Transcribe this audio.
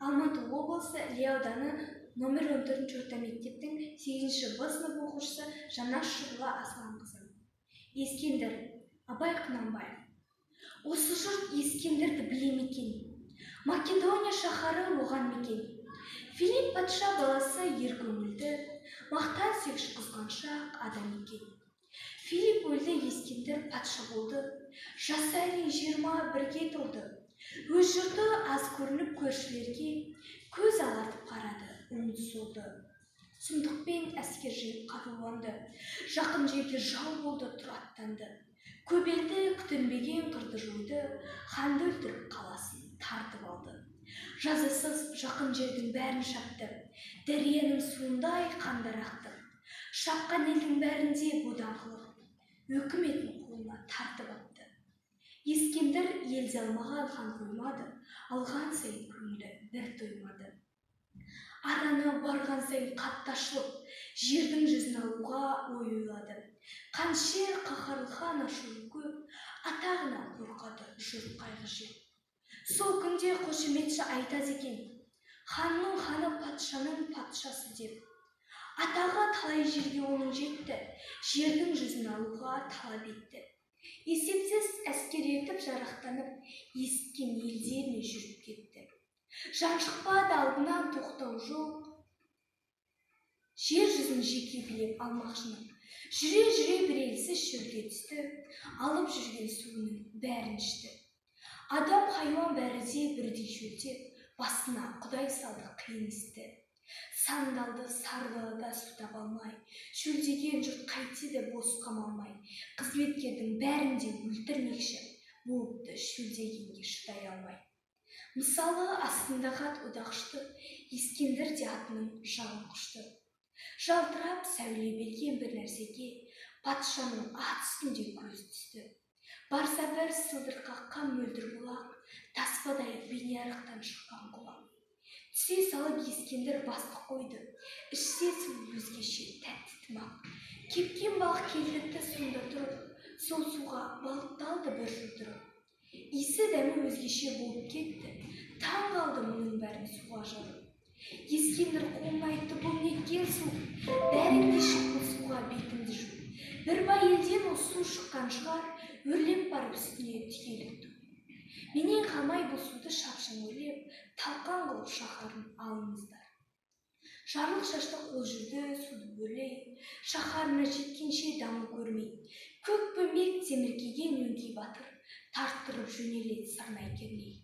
Алматы облысы Іле ауданы номер 14 орта мектептің 8-ші Б сынып оқушысы Жанаш Шұғыла Асланқызы. Ескендір, Абай Құнанбаев. Осы жұрт Ескендірді біле ме екен? Македония шаһары оған мекен. Филипп патша баласы ер көңілді, мақтан сүйгіш қызғаншақ адам екен. Филипп өлді, Ескендір патша болды. Жастайының 21-ге толды. Өз жұрты аз көрініп көршілерге көз алартып қарады, үміт солды. Сұмдықпен әскер жиып қаруланды. Жақын жерде жау болды, тұр аттанды. Көп елді күтінбеген қырды жойды, ханды өлтіріп қаласын тартып алды. Жазасыз жақын жердің бәрін шапты, дарияның суындай қандар ақты. Шапқан елдің бәрінде бодаңқылық, өкіметін қолына тартып апты. Ескендір елде алмаған хан қоймады, алған сайын көңілі бір тоймады. Араны барған сайын қатты ашылып, жердің жүзін алуға ой ойлады. Қаншер қаһарлы хан ашуы көп, атағынан қорқады жұрт қайғы жеп. Сол күнде қошеметші айтады екен, ханның ханы патшаның патшасы деп. Атағы талай жерге оның жетті, жердің жүзін алуға талап етті. Есепсіз әскер етіп жарақтанып, есіткен елдеріне жүріп кетті. Жан шықпады алдынан тоқтау жоқ, жер жүзін жеке билеп алмақшының. Жүре-жүре бір елсіз шөлге түсті, алып жүрген суының бәрін ішті. Адам хайуан бәрі де бірдей шөлдеп, басына Құдай салды қиын істі. Сандалды сардалада су таба алмай, шөлдеген жұрт қайтеді бос қамалмай. Қызметкердің бәрін де өлтірмекші, болыпты шөлдегенге шыдай алмай. Мысалы астындағы ат одақшты, Ескендір де атының жалын құшты. Жалтырап сәуле берген бір нәрсеге, патшаның ат үстінде көз түсті. Барса бір сылдыр қаққан мөлдір бұлақ, таспадай бейнеарықтан шыққан құлақ. Түсе салып Ескендір бастық қойды, ішсе су өзгеше тәтті тымақ. Кепкен балық келдікті сонда тұрып, сол суға балықталды бір жұдырып. Иісі дәмі өзгеше болып кетті, таң қалды мұның бәрін суға жарып. Ескендір қолына айтты, бұл неткен су, бәрін де шықпыл суға бетімді жу. Бір бай елден осы су шыққан шығар, өрлеп барып үстіне түйелікті. Менен қалмай бұл суды шапшаң өрлеп, талқан қылып шаһарын алыңыздар. Жарлық шашты қол жүрді суды өрлей, шаһарына жеткенше дамыл көрмей. Көк бөмбек темір киген өңкей батыр, тарттырып жөнеледі сарнай керней.